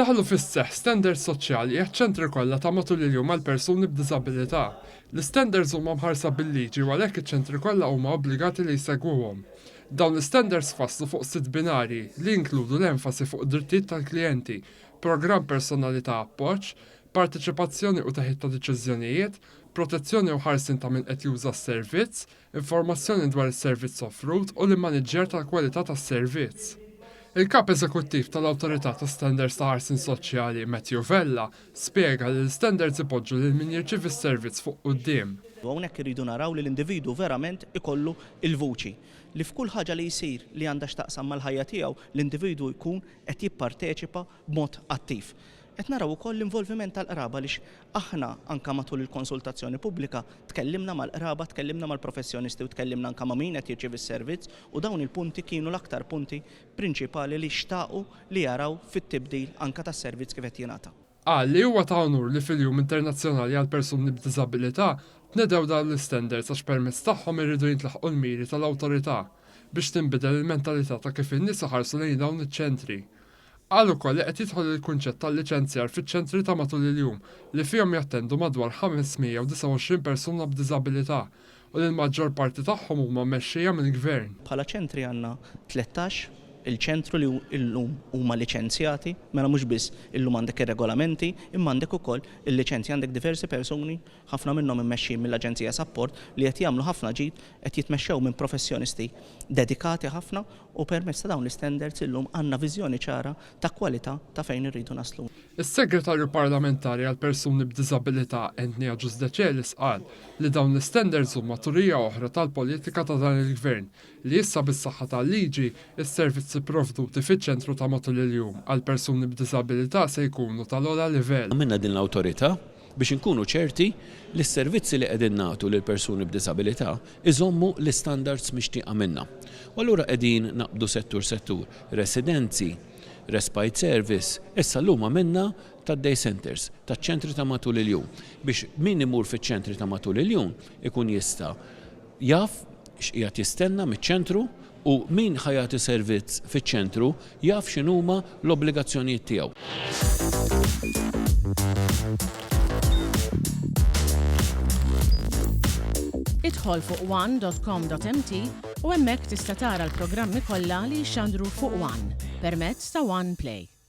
Daħlu fis-seħħ standards soċjali għaċ-ċentri kollha ta' matul il-jum għal persuni b'diżabilità. L-standards huma mħarsa bil-liġi u għalhekk iċ-ċentri kollha huma obbligati li jsegwuhom. Dawn l-standards faslu fuq 6 binari li jinkludu l-enfasi fuq drittijiet tal-klijenti, programm personali ta' appoġġ, parteċipazzjoni u taħid ta' deċiżjonijiet, protezzjoni u ħarsin ta' min qed juża s-servizz, informazzjoni dwar is-servizz offrut u l-maniġġer tal-kwalità tas-servizz. Il-kap eżekuttiv tal-Awtorità ta' Standards ta' Ħarsin Soċjali Matthew Vella spjega li l-standards ipoġġu lil min jirċievi s-servizz fuq quddiem. Hawnhekk irridu naraw li l-individu verament ikollu il-vuċi li f'kull ħaġa li jsir li għandha x'taqsam mal-ħajja tiegħu l-individu jkun qed jipparteċipa b'mod attiv. Qed naraw ukoll l-involviment tal-qraba għaliex aħna anke matul il-konsultazzjoni pubblika tkellimna mal-qraba, tkellimna mal-professjonisti u tkellimna anke ma' min qed jirċievi s-servizz u dawn il-punti kienu l-aktar punti prinċipali li xtaqu li jaraw fit-tibdil anke tas-servizz kif qed jingħata. Qal li huwa ta' onur li fil-Jum Internazzjonali għal persuni b'diżabilità tnedew dawn l-standards għax permezz tagħhom irridu jintlaħqu l-miri tal-awtorità biex tinbidel il-mentalità ta' kif in-nies iħarsu lejn dawn iċ-ċentri. Qal ukoll li qed jidħol il-kunċett tal-liċenzjar fiċ-ċentri ta' matul il-jum li fihom jattendu madwar 529 persuna b'diżabilità u li l-maġġor parti tagħhom huma mmexxija mill-gvern. Bħala ċentri għandna 13 il-ċentru li llum huma liċenzjati, mela mhux biss illum għandek ir-regolamenti, imma għandek ukoll il-liċenzji għandek diversi persuni, ħafna minnhom immexxin mill-Aġenzija Support li qed jagħmlu ħafna ġid qed jitmexxew minn professjonisti dedikati ħafna u permezz ta' dawn l-standards illum għandna viżjoni ċara ta' kwalità ta' fejn irridu naslu. Is-Segretarju Parlamentari għal persuni b'diżabilità Enea Ġusdeċelis qal li dawn l-standards huma turija oħra tal-politika ta' dan il-gvern li issa bis-saħħa tal-liġi is-servizzi provduti fiċ-ċentru ta' matul il-jum għal persuni b'diżabilità se jkunu tal-ogħla livell. Għamilna din l-awtorità biex inkunu ċerti li s-servizzi li qegħdin nagħtu lil persuni b'diżabilità iżommu l-istandards mixtieqa minnha. U allura qegħdin naqbdu settur, residenzi, respite service, issa llum għamilna tad-day centers, taċ-ċentri ta' matul il-jum biex min imur fiċ-ċentri ta' matul il-jum ikun jista' jaf x'qiegħed jistenna miċ-ċentru u min ħajati servizz fiċ-ċentru jaf x'inhuma l-obbligazzjonijiet tiegħu. Idħol fuq one.com.mt u hemmhekk tista' tara l-programmi kollha li jxandru fuq One permezz ta' One Play.